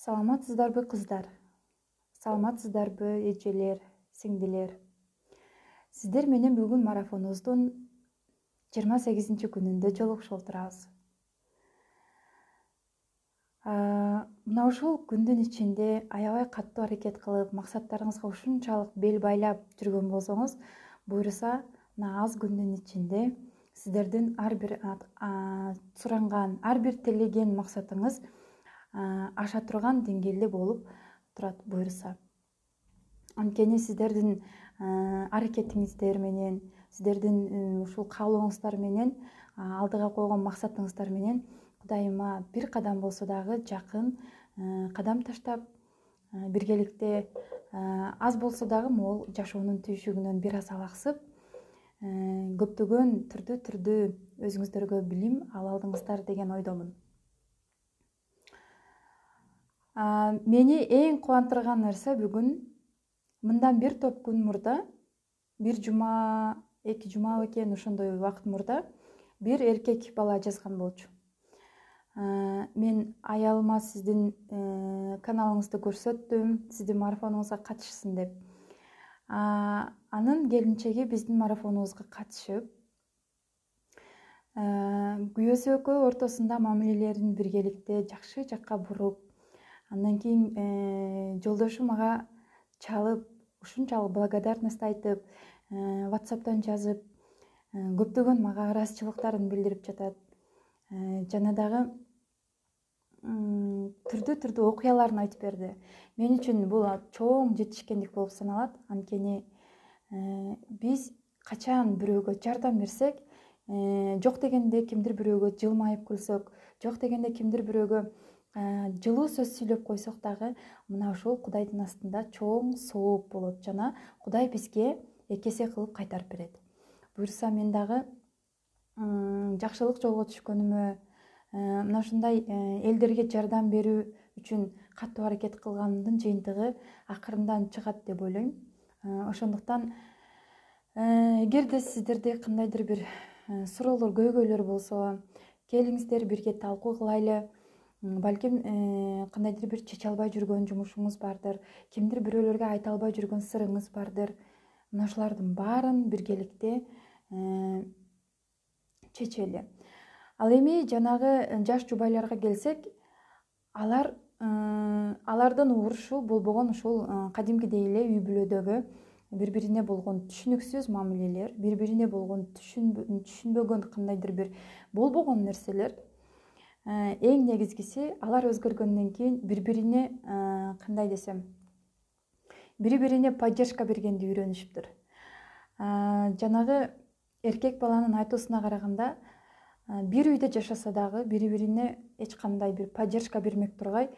Саламатсыздарбы кыздар? Саламатсыздарбы эжелер, сиңдилер? Сиздер менен бүгүн марафонубуздун 28-күнүндө жолугушуп отурабыз. Мына ушул күндүн ичинде аябай катуу аракет кылып, максаттарыңызга ушунчалык бел байлап жүргөн болсоңуз, буюрса, мына аз күндүн ичинде сиздердин ар бир суранган, ар бир тилеген максатыңыз аша турган деңгээлде болуп турат буюрса. Анткени сиздердин аракетиңиздер менен, сиздердин ушул каалооңуздар менен, алдыга койгон максатыңыздар менен Кудайыма бир кадам болсо дагы жакын кадам таштап, биргеликте аз болсо дагы могул жашоонун түйшүгүнөн бир аз алаксып, көптөгөн түрдүү өзүңүздөргө билим ала алдыңыздар деген ойдомун. Мени эң кубандырган нерсе бүгүн мындан бир топ күн мурда, бир жума, 2 жума экен, ошондой убакыт мурда бир эркек бала жазган болчу. Мен аялыма сиздин каналыңызды көрсөттүм, сиздин марафонуңузга катышсын деп. Анын келинчеги биздин марафонубузга катышып, күйөөсү экөө ортосунда мамилелерин биргеликте жакшы жакка буруп, андан кийин жолдошу мага чалып, ушунчалык благодарность айтып, WhatsApp'тан жазып, көптөгөн мага ыраазычылыктарын билдирип жатат. Жана дагы түрдүү окуяларын айтып берди. Мен үчүн бул чоң жетишкендик болуп саналат. Анткени биз качан бирөөгө жардам берсек, жок дегенде кимдир бирөөгө жылмайып күлсөк, жок дегенде кимдир бирөөгө жылуу сөз сүйлөп койсок дагы, мына ушул Кудайдын астында чоң сооп болот жана Кудай бизге эки эсе кылып кайтарып берет. Буюрса мен дагы жакшылык жолго түшкөнүмө, мына ушундай элдерге жардам берүү үчүн катуу аракет кылганымдын жыйынтыгы акырындан чыгат деп ойлойм. Ошондуктан эгерде сиздерде кандайдыр бир суроолор, көйгөйлөр болсо, келиңиздер бирге талкуу кылайлы. Балким кандайдыр бир чече албай жүргөн жумушуңуз бардыр, кимдир бирөөлөргө айта албай жүргөн сырыңыз бардыр. Мына ушулардын баарын биргеликте чечели. Ал эми жанагы жаш жубайларга келсек, алардын урушу болбогон ушул кадимкидей эле үй бүлөдөгү бири-бирине болгон түшүнүксүз мамилелер, бири-бирине болгон түшүнбөгөн кандайдыр бир болбогон нерселер. Эң негизгиси, алар өзгөргөндөн кийин бири-бирине кандай десем, бири-бирине поддержка бергенди үйрөнүшүптүр. Жанагы эркек баланын айтуусуна караганда, бир үйдө жашаса дагы бири-бирине эч кандай бир поддержка бермек тургай,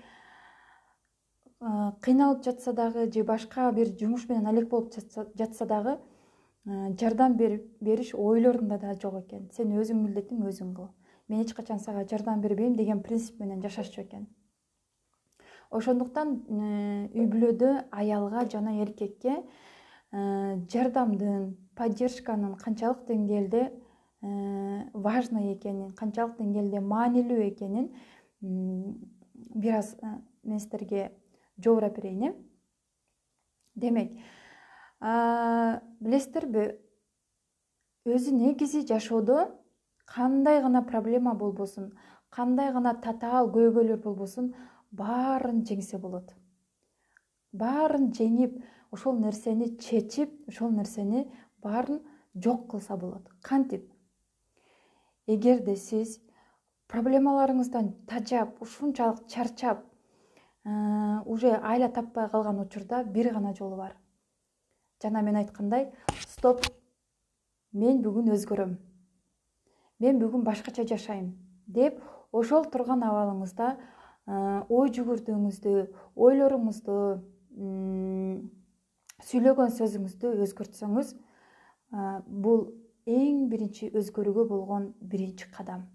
кыйналып жатса дагы же башка бир жумуш менен алек болуп жатса дагы жардам бериш ойлорунда да жок экен. Сен өзүң милдетиң өзүң кыл. Мен эч качан сага жардам бербейм деген принцип менен жашашчу экен. Ошондуктан үй бүлөдө аялга жана эркекке жардамдын, поддержканын канчалык деңгээлде важный экенин, канчалык деңгээлде маанилүү экенин бир аз мен сиздерге жоорап берейин. Демек, билесиздерби, өзү негизи жашоодо кандай гана проблема болбосун, кандай гана татаал көйгөйлөр болбосун, баарын жеңсе болот. Баарын жеңип, ошол нерсени чечип, ошол нерсени баарын жок кылса болот. Кантип? Эгерде сиз проблемаларыңыздан тажап, ушунчалык чарчап, уже айла таппай калган учурда бир гана жолу бар. Жана мен айткандай, стоп, мен бүгүн өзгөрөм. Мен бүгүн башкача жашайм деп, ошол турган абалыңызда ой жүгүртүүңүздү, ойлоруңузду, сүйлөгөн сөзүңүздү өзгөртсөңүз, бул эң биринчи өзгөрүүгө болгон биринчи кадам.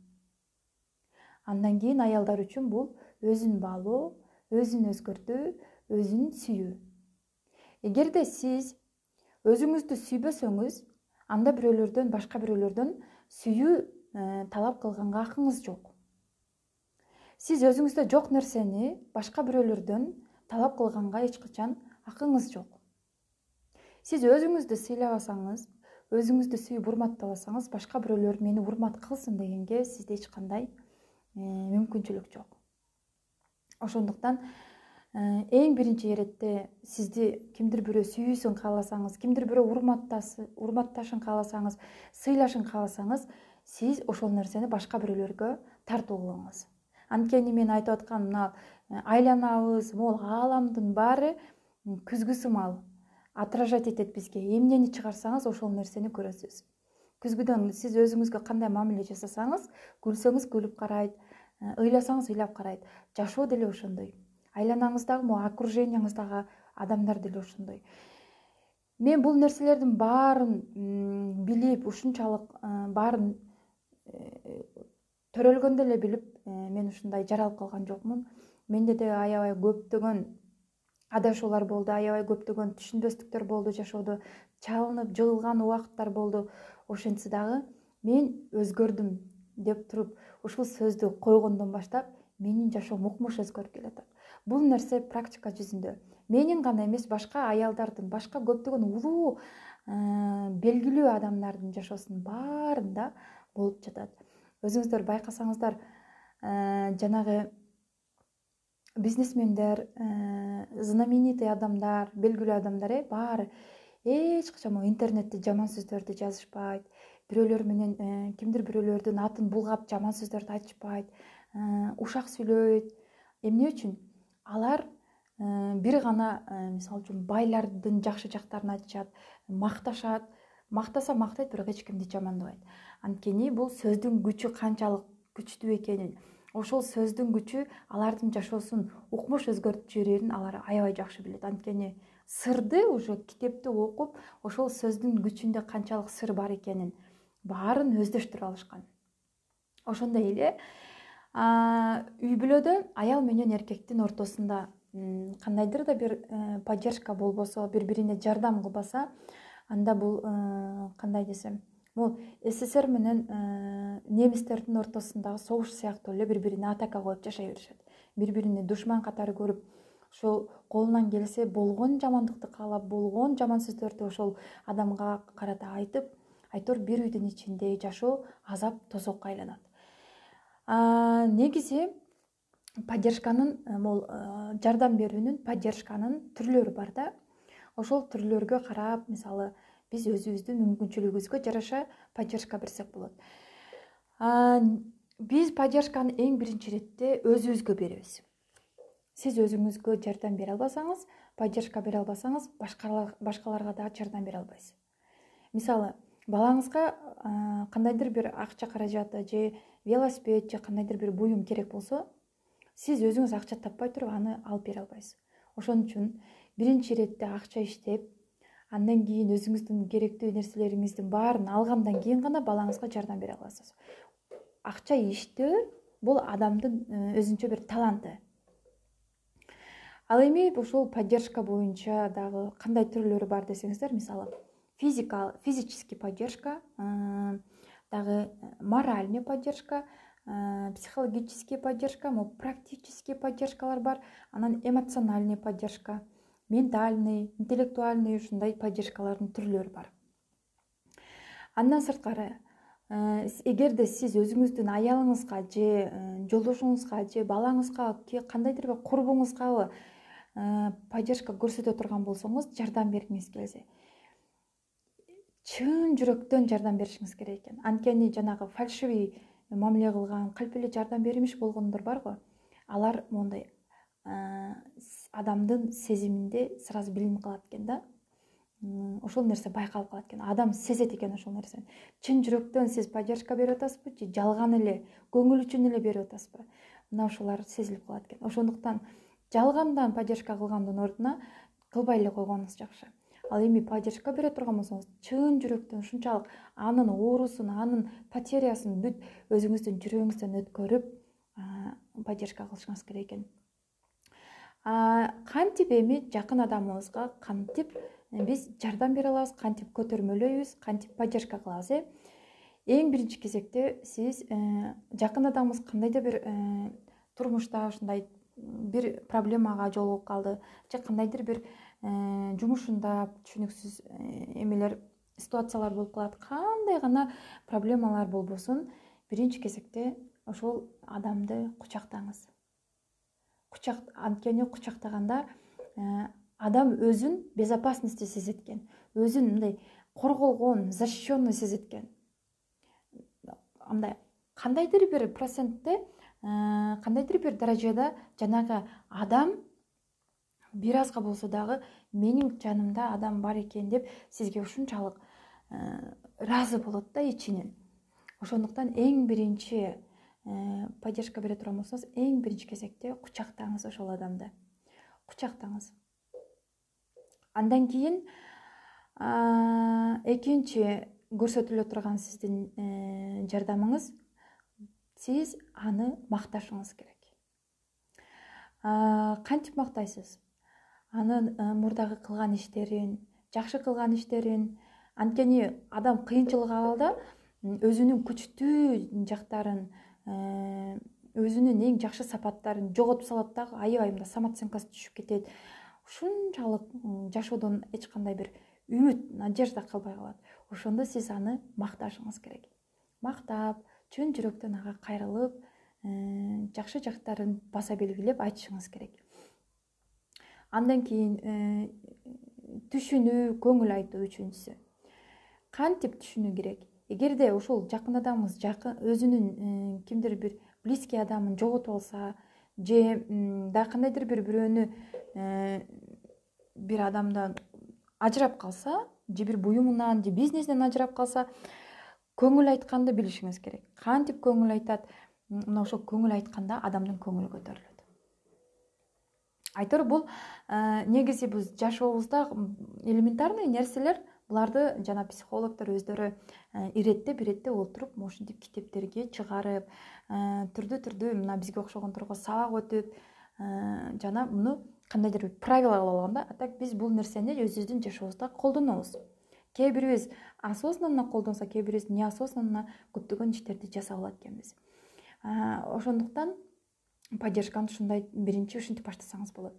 Андан кийин аялдар үчүн бул өзүн баалоо, өзүн өзгөртүү, өзүн сүйүү. Эгерде сиз өзүңүздү сүйбөсөңүз, анда бирөөлөрдөн, башка бирөөлөрдөн сүйүү талап кылганга акыңыз жок. Сиз өзүңүздө жок нерсени башка бирөөлөрдөн талап кылганга эч качан акыңыз жок. Сиз өзүңүздү сыйлабасаңыз, өзүңүздү сүйүп урматтабасаңыз, башка бирөөлөр мени урмат кылсын дегенге сизде эч кандай мүмкүнчүлүк жок. Ошондуктан эң биринчи иретте сизди кимдир бирөө сүйүүсүн кааласаңыз, кимдир бирөө урматташын кааласаңыз, сыйлашын кааласаңыз, сиз ошол нерсени башка бирөөлөргө тартуу кылыңыз. Анткени мен айтып аткан мына айланабыз, могул ааламдын баары күзгү сымал отражать этет бизге. Эмнени чыгарсаңыз, ошол нерсени көрөсүз. Күзгүдөн сиз өзүңүзгө кандай мамиле жасасаңыз, күлсөңүз күлүп карайт, ыйласаңыз ыйлап карайт. Жашоо деле ошондой. Айланаңыздагы могу окруженияңыздагы адамдар деле ошондой. Мен бул нерселердин баарын билип, ушунчалык баарын төрөлгөндө эле билип, мен ушундай жаралып калган жокмун. Менде де аябай көптөгөн адашуулар болду, аябай көптөгөн түшүнбөстүктөр болду жашоодо, чалынып жыгылган убакыттар болду. Ошентсе дагы мен өзгөрдүм деп туруп ушул сөздү койгондон баштап менин жашоом укмуш өзгөрүп келатат. Бул нерсе практика жүзүндө менин гана эмес, башка аялдардын, башка көптөгөн улуу белгилүү адамдардын жашоосунун баарында болуп жатат. Өзүңүздөр байкасаңыздар, жанагы бизнесмендер, знаменитый адамдар, белгилүү адамдар баары эч качан интернетте жаман сөздөрдү жазышпайт, бирөөлөр менен кимдир бирөөлөрдүн атын булгап жаман сөздөрдү айтышпайт, ушак сүйлөйт. Эмне үчүн? Алар бир гана мисалы үчүн байлардын жакшы жактарын айтышат, макташат. Мактаса мактайт, бирок эч кимди жамандабайт. Анткени бул сөздүн күчү канчалык күчтүү экенин, ошол сөздүн күчү алардын жашоосун укмуш өзгөртүп жиберерин алар аябай жакшы билет. Анткени сырды, уже китепти окуп, ошол сөздүн күчүндө канчалык сыр бар экенин баарын өздөштүрүп алышкан. Ошондой эле үй бүлөдө аял менен эркектин ортосунда кандайдыр да бир поддержка болбосо, бири-бирине жардам кылбаса, анда бул кандай десем, бул СССР менен немистердин ортосундагы согуш сыяктуу эле бири-бирине атака коюп жашай беришет. Бири-бирине душман катары көрүп, ошол колунан келсе болгон жамандыкты каалап, болгон жаман сөздөрдү ошол адамга карата айтып, айтор бир үйдүн ичинде жашоо азап тозокко айланат. Негизи поддержканын, могул жардам берүүнүн, поддержканын түрлөрү бар да. Ошол түрлөргө карап, мисалы, биз өзүбүздүн мүмкүнчүлүгүбүзгө жараша поддержка берсек болот. Биз поддержканы эң биринчи иретте өзүбүзгө беребиз. Сиз өзүңүзгө жардам бере албасаңыз, поддержка бере албасаңыз, башкаларга дагы жардам бере албайсыз. Мисалы, балаңызга кандайдыр бир акча каражаты же велосипед же кандайдыр бир буюм керек болсо, сиз өзүңүз акча таппай туруп аны алып бере албайсыз. Ошон үчүн биринчи иретте акча иштеп, андан кийин өзүңүздүн керектүү нерселериңиздин баарын алгандан кийин гана балаңызга жардам бере аласыз. Акча иштөө бул адамдын өзүнчө бир таланты. Ал эми ушул поддержка боюнча дагы кандай түрлөрү бар десеңиздер, мисалы, физический поддержка, дагы моральный поддержка, психологический поддержка, практический поддержкалар бар, анан эмоциональный поддержка, ментальный, интеллектуальный, ушундай поддержкалардын түрлөрү бар. Андан сырткары, эгерде сиз өзүңүздүн аялыңызга же жолдошуңузга же балаңызга, кандайдыр бир курбуңузга поддержка көрсөтө турган болсоңуз, жардам бергиңиз келсе, чын жүрөктөн жардам беришиңиз керек экен. Анткени жанагы фальшивый мамиле кылган, кылп эле жардам бермиш болгондор барго, алар мондай адамдын сезиминде сразу билинип калат экен да. Ошол нерсе байкалып калат экен. Адам сезет экен ошол нерсени. Чын жүрөктөн сиз поддержка берип атасызбы же жалган эле, көңүл үчүн эле берип атасызбы? Мына ошолор сезилип калат экен. Ошондуктан жалгандан поддержка кылгандын ордуна кылбай эле койгонуңуз жакшы. Ал эми поддержка бере турган болсоңуз, чын жүрөктөн ушунчалык анын оорусун, анын потерясын бүт өзүңүздүн жүрөгүңүздөн өткөрүп поддержка кылышыңыз керек экен. Кантип эми жакын адамыбызга кантип биз жардам бере алабыз, кантип көтөрмөлөйбүз, кантип поддержка кылабыз, Эң биринчи кезекте сиз жакын адамыңыз кандайда бир турмушта ушундай бир проблемага жолугуп калды же кандайдыр бир жумушунда түшүнүксүз эмелер ситуациялар болуп калат, кандай гана проблемалар болбосун биринчи кезекте ошол адамды кучактаңыз. Анткени кучактаганда адам өзүн безопасности сезет экен, өзүн мындай корголгон, защищенный сезет экен. Андай кандайдыр бир процентте, кандайдыр бир даражада жанагы адам бир азга болсо дагы менин жанымда адам бар экен деп сизге ушунчалык ыраазы болот да ичинен. Ошондуктан эң биринчи поддержка бере турган болсоңуз, эң биринчи кезекте кучактаңыз ошол адамды. Кучактаңыз. Андан кийин экинчи көрсөтүлө турган сиздин жардамыңыз, сиз аны макташыңыз керек. Кантип мактайсыз? Анын мурдагы кылган иштерин, жакшы кылган иштерин. Анткени адам кыйынчылык абалда өзүнүн күчтүү жактарын, өзүнүн эң жакшы сапаттарын жоготуп салат дагы, аябай мындай самооценкасы түшүп кетет. Ушунчалык жашоодон эч кандай бир үмүт, надежда калбай калат. Ошондо сиз аны макташыңыз керек. Мактап, чын жүрөктөн ага кайрылып, жакшы жактарын баса белгилеп айтышыңыз керек. Андан кийин түшүнүү, көңүл айтуу үчүнчүсү. Кантип түшүнүү керек? Эгерде ошол жакын адамыңыз өзүнүн кимдир бир близкий адамын жоготуп алса, же дагы кандайдыр бир бирөөнү бир адамдан ажырап калса, же бир буюмунан, же бизнесинен ажырап калса, көңүл айтканды билишиңиз керек. Кантип көңүл айтат? Мына ошол көңүл айтканда адамдын көңүлү көтөрүлөт. Айтор бул негизи биз жашообузда элементарный нерселер. Буларды жана психологдор өздөрү иретте олтуруп, ушинтип китептерге чыгарып, түрдүү мына бизге окшогондорго сабак өтүп, жана муну кандайдыр бир правила кылып алган да. А так биз бул нерсени өзүбүздүн жашообузда колдонобуз. Кээ бирибиз осознанно колдонсо, кээ бирибиз неосознанно көптөгөн иштерди жасап алат экенбиз. Ошондуктан поддержканы ушундай биринчи ушинтип баштасаңыз болот.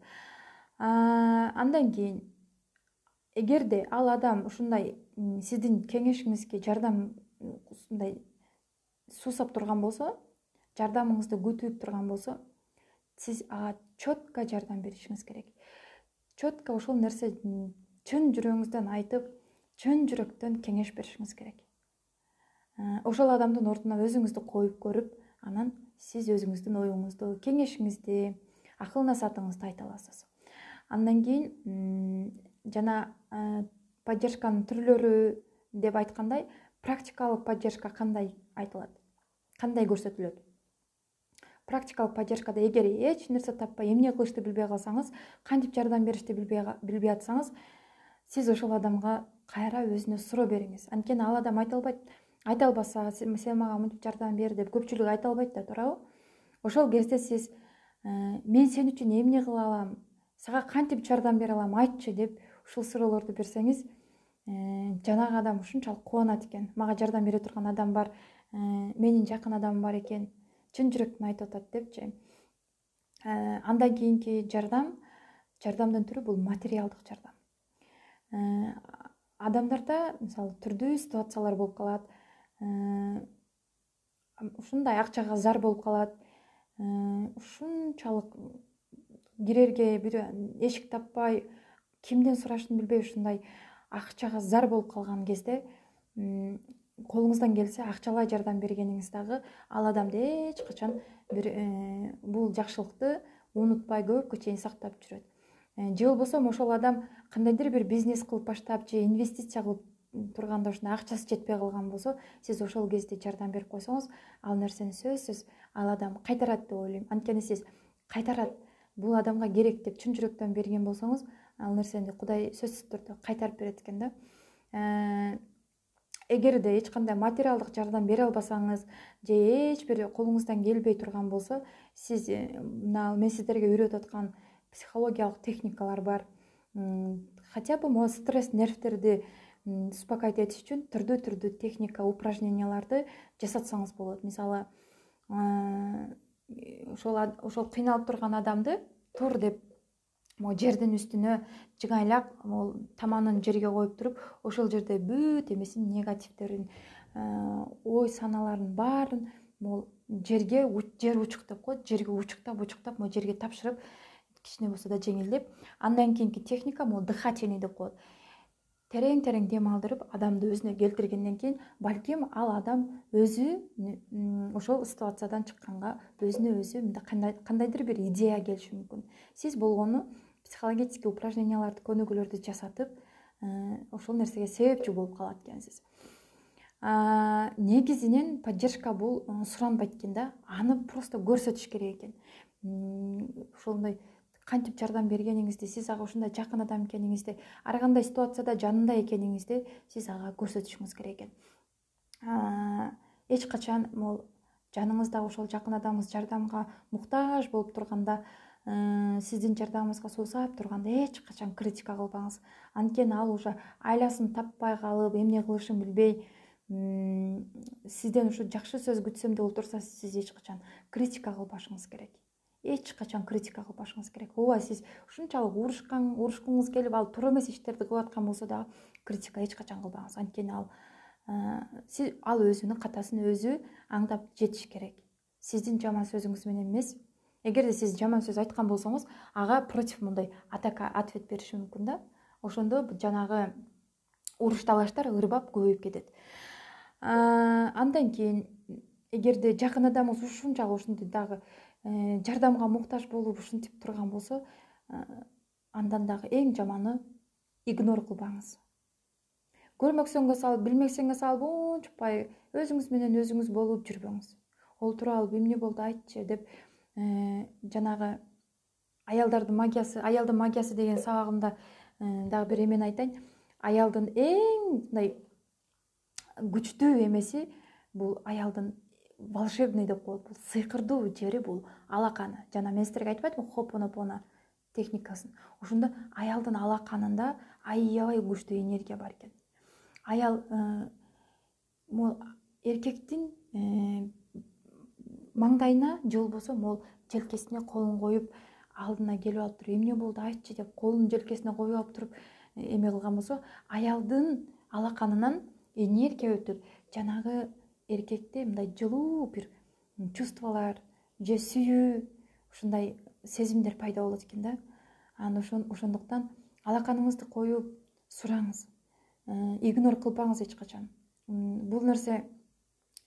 Андан кийин эгерде ал адам ушундай сиздин кеңешиңизге жардам ушундай суусап турган болсо, жардамыңызды күтүп турган болсо, сиз ага четко жардам беришиңиз керек. Четко ошол нерсе чын жүрөгүңүздөн айтып, чын жүрөктөн кеңеш беришиңиз керек. Ошол адамдын ордуна өзүңүздү коюп көрүп, анан сиз өзүңүздүн оюңузду, кеңешиңизди, акыл насаатыңызды айта аласыз. Андан кийин жана поддержканын түрлөрү деп айткандай, практикалык поддержка кандай айтылат, кандай көрсөтүлөт? Практикалык поддержкада эгер эч нерсе таппай, эмне кылышты билбей калсаңыз, кантип жардам беришти билбей атсаңыз, сиз ошол адамга кайра өзүнө суроо бериңиз. Анткени ал адам айта албаса, сен мага мынтип жардам бер деп көпчүлүк айта албайт да, туурабы? Ошол кезде сиз мен сен үчүн эмне кыла алам, сага кантип жардам бере алам, айтчы деп ушул суроолорду берсеңиз, жанагы адам ушунчалык кубанат экен. Мага жардам бере турган адам бар, менин жакын адамым бар экен, чын жүрөктөн айтып атат депчи. Андан кийинки жардамдын түрү бул материалдык жардам. Адамдарда мисалы түрдүү ситуациялар болуп калат, ушундай акчага зар болуп калат, ушунчалык кирерге бир эшик таппай, кимден сурашын билбей ушундай акчага зар болуп калган кезде, колуңуздан келсе акчалай жардам бергениңиз дагы ал адамды эч качан бул жакшылыкты унутпай көпкө чейин сактап жүрөт. Же болбосо ошол адам кандайдыр бир бизнес кылып баштап, же инвестиция кылып турганда ушундай акчасы жетпей калган болсо, сиз ошол кезде жардам берип койсоңуз, ал нерсени сөзсүз ал адам кайтарат деп ойлойм. Анткени сиз кайтарат, бул адамга керек деп чын жүрөктөн берген болсоңуз, ал нерсени Кудай сөзсүз түрдө кайтарып берет экен да. Эгерде эч кандай материалдык жардам бере албасаңыз, же эч бир колуңуздан келбей турган болсо, сиз мына мен сиздерге үйрөтүп аткан психологиялык техникалар бар. Хотя бы могу стресс, нервтерди успокоить этиш үчүн түрдүү техника, упражненияларды жасатсаңыз болот. Мисалы, ошол кыйналып турган адамды тур деп могу жердин үстүнө жыңайлап могу таманын жерге коюп туруп ошол жерде бүт эмесин негативдерин ой санааларын баарын могу жер учуктап коет, жерге учуктап могу жерге тапшырып кичине болсо да жеңилдеп, андан кийинки техника могу дыхательный деп коет. Терең дем алдырып адамды өзүнө келтиргенден кийин балким ал адам өзү ошол ситуациядан чыкканга өзүнө өзү кандайдыр бир идея келиши мүмкүн. Сиз болгону психологический упражненияларды көнүгүүлөрдү жасатып ошол нерсеге себепчи болуп калат экенсиз. Негизинен поддержка бул суранбайт экен да, аны просто көрсөтүш керек экен. Ошондой кантип жардам бергениңизди, сиз ага ушундай жакын адам экениңизди, ар кандай ситуацияда жанында экениңизди сиз ага көрсөтүшүңүз керек экен. Эч качан могу жаныңызда ошол жакын адамыңыз жардамга муктаж болуп турганда, сиздин жардамыңызга суусап турганда эч качан критика кылбаңыз. Анткени ал уже айласын таппай калып, эмне кылышын билбей, сизден ушу жакшы сөз күтсөм деп отурса, сиз эч качан критика кылбашыңыз керек. Ооба, сиз ушунчалык урушкуңуз келип, ал туура эмес иштерди кылып аткан болсо дагы критика эч качан кылбаңыз. Анткени ал өзүнүн катасын өзү аңдап жетиш керек. Сиздин жаман сөзүңүз менен эмес. Эгерде сиз жаман сөз айткан болсоңуз, ага против мындай ответ бериши мүмкүн да. Ошондо жанагы уруш талаштар ырбап көбөйүп кетет. Андан кийин эгерде жакын адамыңыз ушунчалык ушундай дагы жардамга муктаж болуп ушинтип турган болсо, андан дагы эң жаманы игнор кылбаңыз. Көрмөксөнгө салып, билмесеңе салып унчукпай өзүңүз менен өзүңүз болуп жүрбөңүз. Ол тууралуу эмне болду айтчы деп жанагы аялдын магиясы деген сабагымда дагы бир эмени айтайын. Аялдын эң мындай күчтүү эмеси бул аялдын волшебный деп коет, бул сыйкырдуу жери бул алаканы. Жана мен сиздерге айтпадымбы хопонопоно техникасын. Ошондо аялдын алаканында аябай күчтүү энергия бар экен. Аял эркектин маңдайына же болбосо могу желкесине колун коюп алдына келип алып туруп эмне болду айтчы деп колун желкесине коюп алып туруп эме кылган болсо, аялдын алаканынан энергия өтүп, жанагы эркекте мындай жылуу бир чувстволор же сүйүү, ушундай сезимдер пайда болот экен да. Ошондуктан алаканыңызды коюп сураңыз, игнор кылбаңыз эч качан. Бул нерсе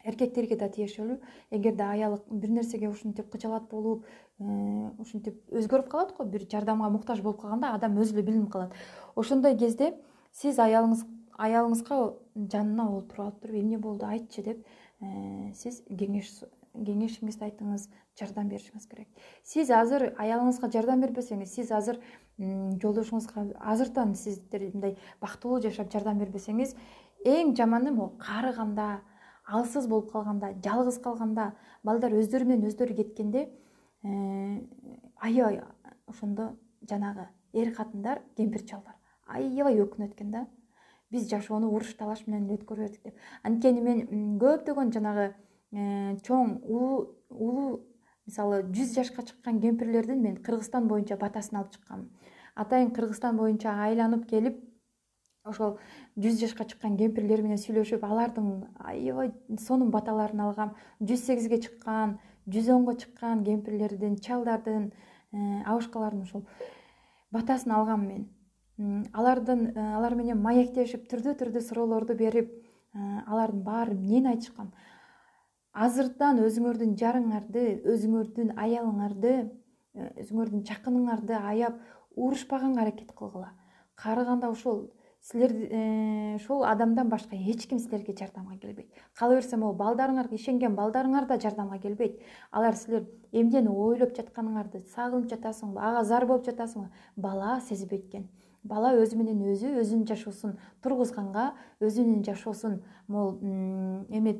эркектерге да тиешелүү. Эгерде аялы бир нерсеге ушинтип кыжалат болуп, ушинтип өзгөрүп калат го, бир жардамга муктаж болуп калганда адам өзү эле билинип калат. Ошондой кезде сиз аялыңызга жанына олтуруп алып туруп эмне болду айтчы деп сиз кеңешиңизди айтыңыз, жардам беришиңиз керек. Сиз азыр аялыңызга жардам бербесеңиз, сиз азыр жолдошуңузга азыртан сиздер мындай бактылуу жашап жардам бербесеңиз, эң жаманы могу каарыганда, алсыз болуп калганда, жалгыз калганда, балдар өздөрү менен өздөрү кеткенде аябай ошондо жанагы эр катындар, кемпир чалдар аябай өкүнөт экен да. Биз жашоону уруш талаш менен өткөрүп бердик деп. Анткени мен көптөгөн жанагы чоң улуу мисалы 100 жашка чыккан кемпирлердин мен Кыргызстан боюнча батасын алып чыккам. Атайын Кыргызстан боюнча айланып келип, ошол 100 жашка чыккан кемпирлер менен сүйлөшүп, алардын аябай сонун баталарын алгам. 108ге чыккан, 110го чыккан кемпирлердин, чалдардын, абышкалардын ошол батасын алгам мен. Алар менен маектешип, түрдүү суроолорду берип, алардын баары эмнени айтышкан? Азыртан өзүңөрдүн жарыңарды, өзүңөрдүн аялыңарды, өзүңөрдүн жакыныңарды аяп урушпаганга аракет кылгыла. Каарыганда ошол силер ошол адамдан башка эч ким силерге жардамга келбейт. Кала берсе могу балдарыңарга ишенген балдарыңар да жардамга келбейт. Алар силер эмнени ойлоп жатканыңарды сагынып жатасыңбы, ага зар болуп жатасыңбы, бала сезбейт экен. Бала өзү менен өзү өзүнүн жашоосун тургузганга, өзүнүн жашоосун могу эме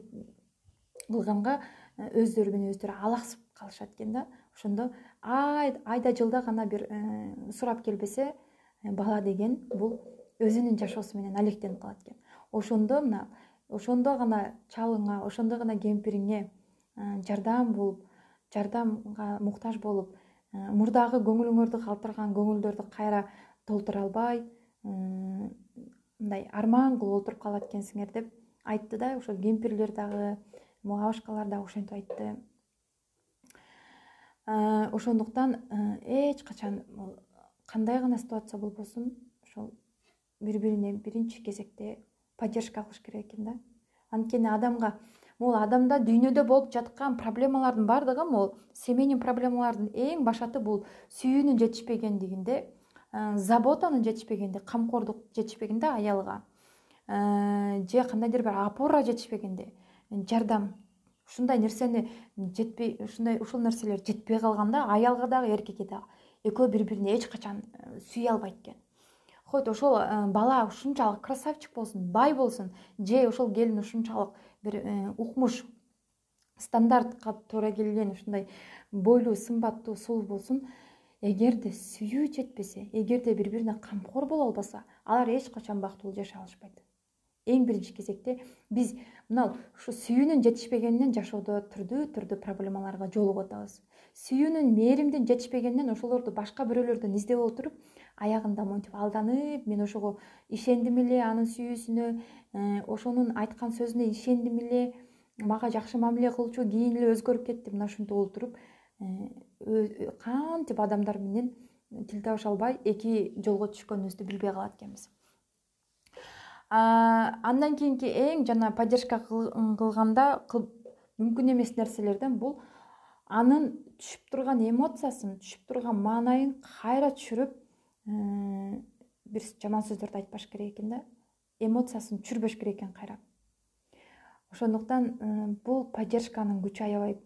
кылганга өздөрү менен өздөрү алаксып калышат экен да. Ошондо айда жылда гана бир сурап келбесе, бала деген бул өзүнүн жашоосу менен алектенип калат экен. Ошондо гана чалыңа, ошондо гана кемпириңе жардам болуп, жардамга муктаж болуп, мурдагы көңүлүңөрдү калтырган көңүлдөрдү кайра толтура албай, мындай арман кылып отуруп калат экенсиңер деп айтты да. Ошол кемпирлер дагы, могу абышкалар дагы ошентип айтты. Ошондуктан эч качан кандай гана ситуация болбосун, ошол бири-бирине биринчи кезекте поддержка кылыш керек экен да. Анткени адамда дүйнөдө болуп жаткан проблемалардын баардыгы, могу семейный проблемалардын эң башаты бул сүйүүнүн жетишпегендигинде, заботанын жетишпегенде, камкордук жетишпегенде аялга, же кандайдыр бир опора жетишпегенде, жардам, ушундай нерсени жетпей, ушул нерселер жетпей калганда аялга дагы эркекке дагы экөө бири-бирине эч качан сүйө албайт экен. Хоть ошол бала ушунчалык красавчик болсун, бай болсун, же ошол келин ушунчалык бир укмуш, стандартка туура келген ушундай бойлуу, сымбаттуу, сулуу болсун, эгерде сүйүү жетпесе, эгерде бири-бирине камкор боло албаса, алар эч качан бактылуу жашай алышпайт. Эң биринчи кезекте биз мына ушу сүйүүнүн жетишпегенинен жашоодо түрдүү проблемаларга жолугуп атабыз. Сүйүүнүн, мээримдин жетишпегенинен ошолорду башка бирөөлөрдөн издеп отуруп, аягында монтип алданып, мен ошого ишендим эле, анын сүйүүсүнө, ошонун айткан сөзүнө ишендим эле, мага жакшы мамиле кылчу, кийин эле өзгөрүп кетти, мына ушинтип отуруп, кантип адамдар менен тил табыша албай эки жолго түшкөнүбүздү билбей калат экенбиз. Андан кийинки эң жана поддержка кылганда мүмкүн эмес нерселерден бул анын түшүп турган эмоциясын, түшүп турган маанайын кайра түшүрүп, бир жаман сөздөрдү айтпаш керек экен да. Эмоциясын түшүрбөш керек экен кайра. Ошондуктан бул поддержканын күчү аябай.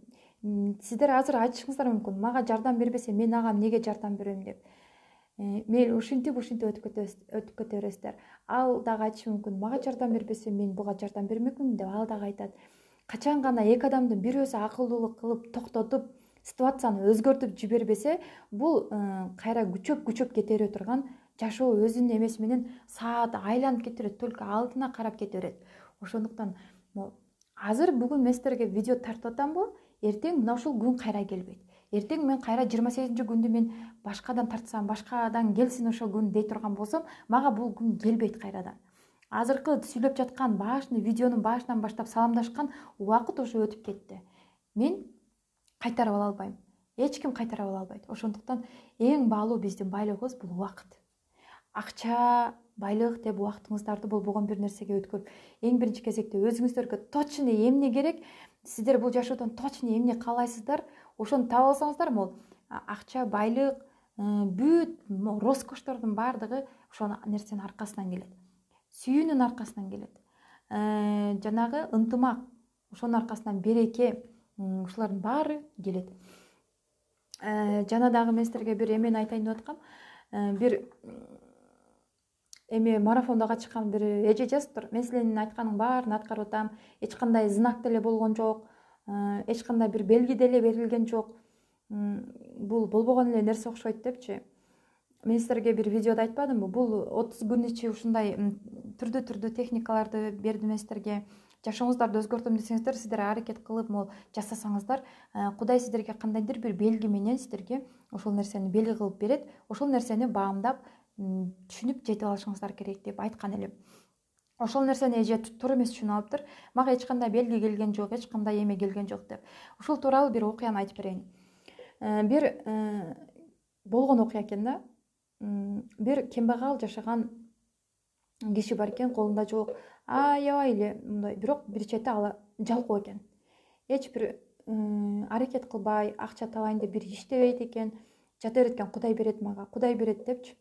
Сиздер азыр айтышыңыздар мүмкүн, мага жардам бербесе мен ага эмнеге жардам берем деп. Мейли ушинтип өтүп кете бересиздер. Ал дагы айтышы мүмкүн, мага жардам бербесе мен буга жардам бермекмин деп. Ал дагы айтат. Качан гана эки адамдын бирөөсү акылдуулук кылып токтотуп, ситуацияны өзгөртүп жибербесе, бул кайра күчөп кете бере турган жашоо өзүнүн эмеси менен саат айланып кете берет, только алдына карап кете берет. Ошондуктан азыр бүгүн мен сиздерге видео тартып атамбы, эртең мына ушул күн кайра келбейт. Эртең мен кайра 28-күндү мен башкадан тартсам, башкадан келсин ошол күн дей турган болсом, мага бул күн келбейт кайрадан. Азыркы сүйлөп жаткан башны, видеонун башынан баштап саламдашкан убакыт уже өтүп кетти. Мен кайтарып ала албайм. Эч ким кайтарып ала албайт. Ошондуктан эң баалуу биздин байлыгыбыз бул убакыт. Акча, байлык деп убактыңыздарды болбогон бир нерсеге өткөрүп, эң биринчи кезекте өзүңүздөргө точно эмне керек, сиздер бул жашоодон точно эмне каалайсыздар, ошону таап алсаңыздар, могу акча, байлык, бүт роскоштордун баардыгы ошол нерсенин аркасынан келет. Сүйүүнүн аркасынан келет. Жанагы ынтымак, ошонун аркасынан береке, ушулардын баары келет. Жана дагы мен сиздерге бир эмени айтайын деп аткам. Бир марафондо катышкан бир эже жазыптыр. Мен силердин айтканыңардын баарын аткарып атам. Эч кандай знак деле болгон жок. Эч кандай бир белги деле берилген жок. Бул болбогон эле нерсе окшойт депчи. Мен сиздерге бир видеодо айтпадымбы? Бул 30 күн ичи ушундай түрдүү техникаларды бердим мен сиздерге. Жашооңуздарды өзгөртөм десеңиздер, сиздер аракет кылып жасасаңыздар, Кудай сиздерге кандайдыр бир белги менен сиздерге ошол нерсени белги кылып берет. Ошол нерсени баамдап, түшүнүп жетип алышыңыздар керек деп айткан элем. Ошол нерсени эже туура эмес түшүнүп алыптыр. Мага эч кандай белги келген жок, эч кандай эме келген жок деп. Ушул тууралуу бир окуяны айтып берейин. Бир болгон окуя экен да. Бир кембагал жашаган киши бар экен, колунда жок, аябай эле мындай, бирок бир чети ал жалкоо экен. Эч бир аракет кылбай, акча табайын деп бир иштебейт экен. Жата берет экен, Кудай берет мага, Кудай берет депчи.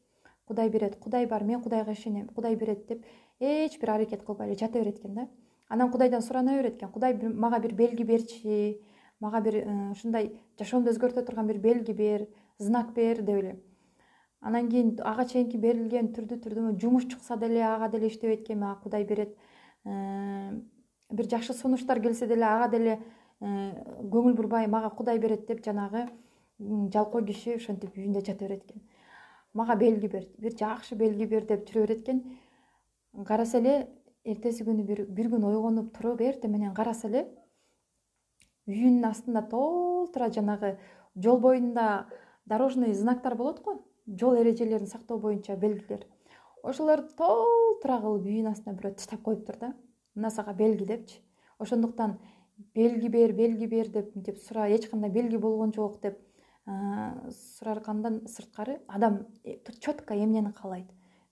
Кудай берет, Кудай бар, мен Кудайга ишенем, Кудай берет деп эч бир аракет кылбай эле жата берет экен да. Анан Кудайдан сурана берет экен, Кудай мага бир белги берчи, мага бир ушундай жашоомду өзгөртө турган бир белги бер, знак бер деп эле. Анан кийин ага чейинки берилген түрдүү жумуш чыкса деле ага деле иштебейт экен, Кудай берет. Бир жакшы сунуштар келсе деле ага деле көңүл бурбай, мага Кудай берет деп жанагы жалкоо киши ошентип үйүндө жата берет экен. Мага белги бер, бир жакшы белги бер деп жүрө берет экен. Караса эле эртеси күнү бир күн ойгонуп туруп эртең менен караса эле үйүнүн астында толтура жанагы жол боюнда дорожный знактар болот го, жол эрежелерин сактоо боюнча белгилер. Ошолорду толтура кылып үйүнүн астына бирөө таштап коюптур да. Мына сага белги депчи. Ошондуктан белги бер деп мынтип эч кандай белги болгон жок деп сураргандан сырткары адам четко эмнени каалайт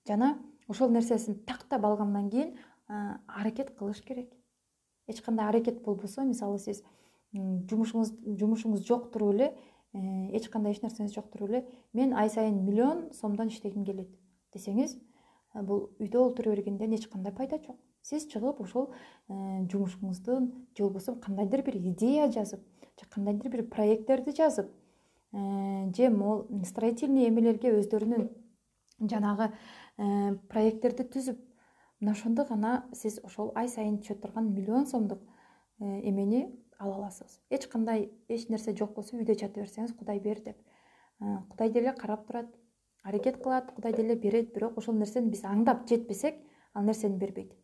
жана ошол нерсесин тактап алгандан кийин аракет кылыш керек. Эч кандай аракет болбосо, мисалы сиз жумушуңуз жок туруп эле, эч кандай эч нерсеңиз жок туруп эле, мен ай сайын 1 миллион сомдон иштегим келет десеңиз, бул үйдө отура бергенден эч кандай пайда жок. Сиз чыгып ошол жумушуңуздун же болбосо кандайдыр бир идея жазып, же кандайдыр бир проекттерди жазып, же могул строительный эмелерге өздөрүнүн жанагы проекттерди түзүп, мына ошондо гана сиз ошол ай сайын түшө турган 1 миллион сомдук эмени ала аласыз. Эч кандай эч нерсе жок болсо үйдө жата берсеңиз, Кудай бер деп, Кудай деле карап турат, аракет кылат, Кудай деле берет, бирок ошол нерсени биз аңдап жетпесек, ал нерсени бербейт.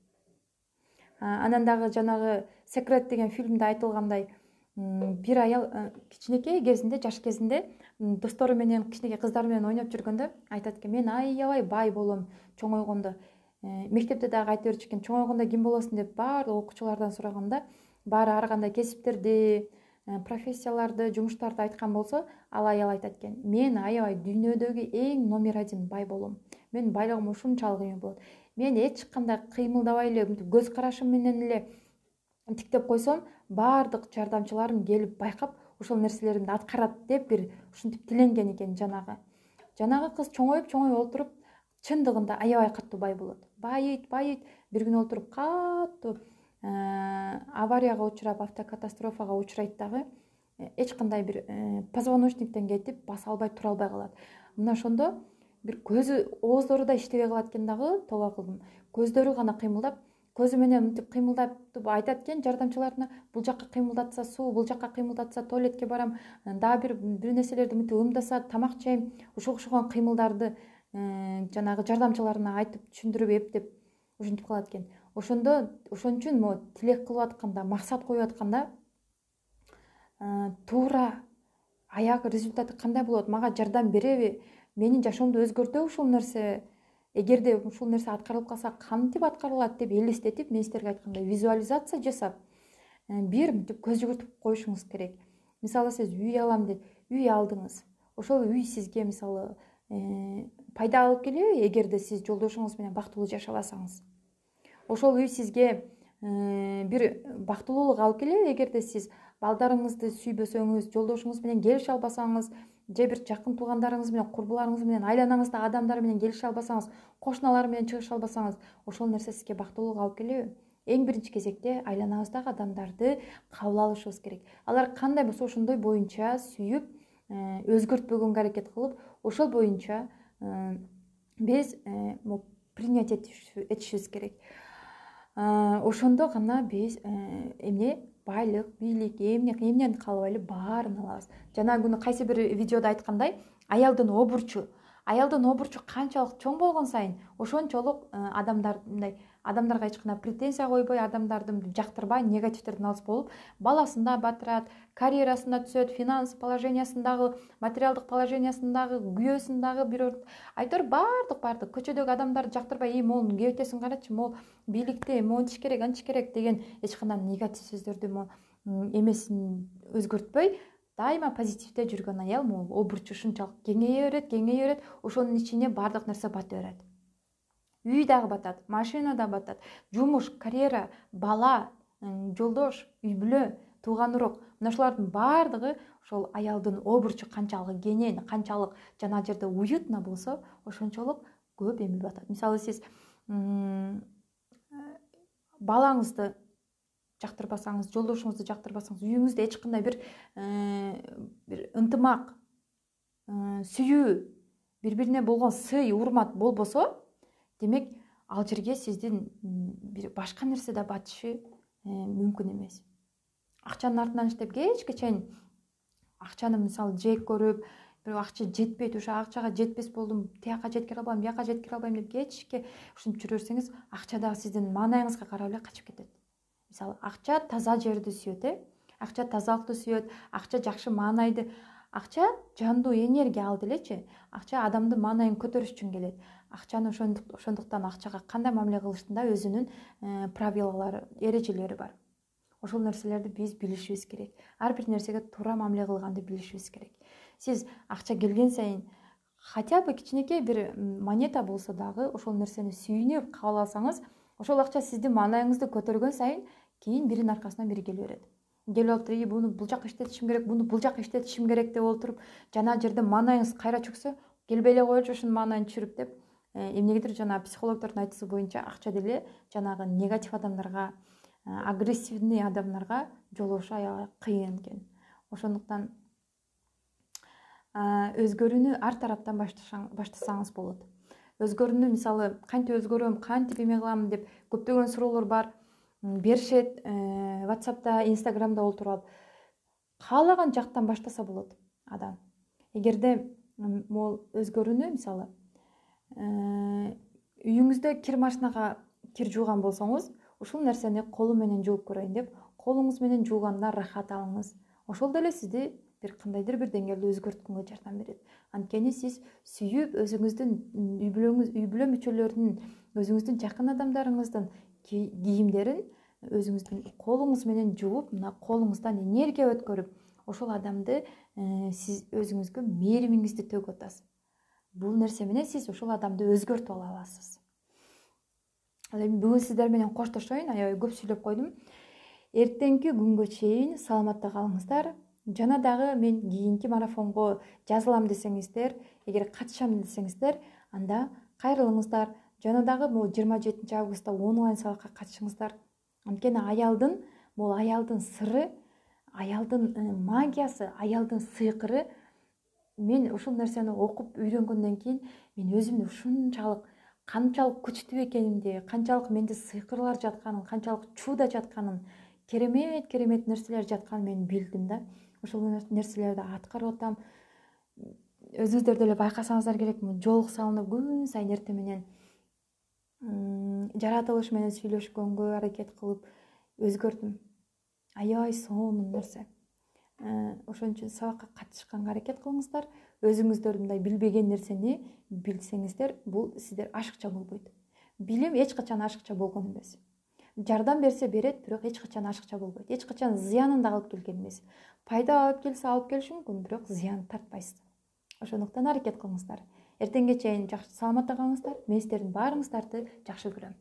Анан дагы жанагы Секрет деген фильмде айтылгандай, бир аял кичинекей кезинде, жаш кезинде достору менен, кичинекей кыздары менен ойноп жүргөндө айтат экен: мен аябай бай болом чоңойгондо. Мектепте дагы айта берчү экен: чоңойгондо ким болосуң деп баардык окуучулардан сураганда, баары ар кандай кесиптерди, профессияларды, жумуштарды айткан болсо, ал аял айтат экен: мен аябай дүйнөдөгү эң номер 1 бай болом. Менин байлыгым ушунчалык эме болот. Мен эч кандай кыймылдабай эле, көз карашым менен эле тиктеп койсом, баардык жардамчыларым келип байкап, ошол нерселеримди аткарат деп бир ушинтип тиленген экен жанагы кыз чоңоюп отуруп, чындыгында аябай катуу бай болот. Байыйт, бир күнү отуруп катуу аварияга учурап, автокатастрофага учурайт дагы, эч кандай бир позвоночниктен кетип, баса албай, тура албай калат. Мына ошондо бир көзү, ооздору да иштебей калат экен дагы, тоба кылдым. Көздөрү гана кыймылдап, көзү менен мынтип кыймылдап айтат экен жардамчыларына: бул жакка кыймылдатса суу, бул жакка кыймылдатса туалетке барам, дагы бир нерселерди мынтип ымдаса тамак жейм. Ушуга кыймылдарды жанагы жардамчыларына айтып, түшүндүрүп, эптеп ушинтип калат экен. Ошон үчүн могу тилек кылып атканда, максат коюп атканда, туура аягы результаты кандай болот, мага жардам береби, менин жашоомду өзгөртөбү ушул нерсе, эгерде ушул нерсе аткарылып калса кантип аткарылат деп элестетип, мен сиздерге айткандай визуализация жасап, бир мынтип көз жүгүртүп коюшуңуз керек. Мисалы сиз үй алам деп үй алдыңыз. Ошол үй сизге мисалы пайда алып келеби, эгерде сиз жолдошуңуз менен бактылуу жашабасаңыз? Ошол үй сизге бир бактылуулук алып келеби, эгерде сиз балдарыңызды сүйбөсөңүз, жолдошуңуз менен келише албасаңыз, же бир жакын туугандарыңыз менен, курбуларыңыз менен, айланаңыздагы адамдар менен келише албасаңыз, кошуналар менен чыгыша албасаңыз, ошол нерсе сизге бактылуулук алып келеби? Эң биринчи кезекте айланабыздагы адамдарды кабыл алышыбыз керек. Алар кандай болсо ошондой боюнча сүйүп, өзгөртпөгөнгө аракет кылып, ошол боюнча биз принять этишибиз керек. Ошондо гана биз байлык, бийлик, эмнени каалабай эле баарын алабыз. Жанагы күнү кайсы бир видеодо айткандай, аялдын обурчу канчалык чоң болгон сайын, ошончолук адамдарга эч кандай претензия койбой, адамдарды жактырбай, негативтердин алыс болуп, баласында батырат, карьерасында түсөт, финанс положениясындагы, материалдык положениясындагы, күйөөсүндагы бир айтор баардык көчөдөгү адамдарды жактырбай: могу кебетесин карачы, могу бийликте, монтиш керек, анчиш керек деген эч кандай негатив сөздөрдү эмесин өзгөртпөй, дайыма позитивде жүргөн аял могу обурчу ушунчалык кеңейе берет, ошонун ичине баардык нерсе бата берет. Үй дагы батат, машина да батат, жумуш, карьера, бала, жолдош, үй бүлө, тууган урук, мына ушулардын баардыгы ошол аялдын обурчу канчалык кенен, канчалык жана жерде уютно болсо, ошончолук көп эме батат. Мисалы сиз балаңызды жактырбасаңыз, жолдошуңузду жактырбасаңыз, үйүңүздө эч кандай бир ынтымак, сүйүү, бири-бирине болгон сый, урмат болбосо, демек ал жерге сиздин бир башка нерсе да батышы мүмкүн эмес. Акчанын артынан иштеп, кечке чейин акчаны мисалы жек көрүп, бирок акча жетпейт, ошо акчага жетпес болдум, тияка жеткире албайм, бияка жеткире албайм деп кечке ушинтип жүрө берсеңиз, акча дагы сиздин маанайыңызга карап эле качып кетет. Мисалы акча таза жерди сүйөт, акча тазалыкты сүйөт, акча жакшы маанайды, акча жандуу энергия алды элечи, акча адамдын маанайын көтөрүш үчүн келет. Акчаны ошондуктан акчага кандай мамиле кылыштын да өзүнүн правилалары, эрежелери бар. Ошол нерселерди биз билишибиз керек. Ар бир нерсеге туура мамиле кылганды билишибиз керек. Сиз акча келген сайын хотя бы кичинекей бир монета болсо дагы ошол нерсени сүйүнүп кабыл алсаңыз, ошол акча сиздин маанайыңызды көтөргөн сайын кийин биринин аркасынан бири келе берет. Келип алып буну бул жака иштетишим керек, буну бул жака иштетишим керек деп олтуруп, жана жерде маанайыңыз кайра чөксө, келбей эле коелучу ушунун маанайын түшүрүп деп, эмнегедир жана психологдордун айтуусу боюнча акча деле жанагы негатив адамдарга, агрессивный адамдарга жолугушу аябай кыйын экен. Ошондуктан өзгөрүүнү ар тараптан баштасаңыз болот. Өзгөрүүнү мисалы кантип өзгөрөм, кантип эме кылам деп көптөгөн суроолор бар, беришет, WhatsApp'та, Instagram'да олтуруп алып. Каалаган жактан баштаса болот адам. Эгерде могул өзгөрүүнү мисалы үйүңүздө кир машинага кир жууган болсоңуз, ушул нерсени колум менен жууп көрөйүн деп, колуңуз менен жууганда рахат алыңыз. Ошол деле сизди бир кандайдыр бир деңгээлде өзгөрткөнгө жардам берет. Анткени сиз сүйүп өзүңүздүн үй бүлө мүчөлөрүнүн, өзүңүздүн жакын адамдарыңыздын кийимдерин өзүңүздүн колуңуз менен жууп, мына колуңуздан энергия өткөрүп, ошол адамды сиз өзүңүзгө мээримиңизди төгүп атасыз. Бул нерсе менен сиз ошол адамды өзгөртүп ала аласыз. Ал эми бүгүн сиздер менен коштошоюн, аябай көп сүйлөп койдум. Эртеңки күнгө чейин саламатта калыңыздар. Жана дагы мен кийинки марафонго жазылам десеңиздер, эгер катышам десеңиздер, анда кайрылыңыздар. Жана дагы бул 27 августта онлайн сабакка катышыңыздар. Анткени аялдын сыры, аялдын магиясы, аялдын сыйкыры, мен ушул нерсени окуп үйрөнгөндөн кийин мен өзүмдү ушунчалык канчалык күчтүү экенимди, канчалык менде сыйкырлар жатканын, канчалык чуда жатканын, керемет нерселер жатканын мен билдим да. Ошол нерселерди аткарып атам. Өзүңүздөр деле байкасаңыздар керек, жолук салынып күн сайын эртең менен жаратылыш менен сүйлөшкөнгө аракет кылып өзгөрдүм. Аябай сонун нерсе. Ошон үчүн сабакка катышканга аракет кылыңыздар. Өзүңүздөр мындай билбеген нерсени билсеңиздер, бул сиздер ашыкча болбойт. Билим эч качан ашыкча болгон эмес. Жардам берсе берет, бирок эч качан ашыкча болбойт. Эч качан зыянын да алып келген эмес. Пайда алып келсе алып келиши мүмкүн, бирок зыян тартпайсыз. Ошондуктан аракет кылыңыздар. Эртеңге чейин жакшы саламатта калыңыздар. Мен сиздердин баарыңыздарды жакшы көрөм.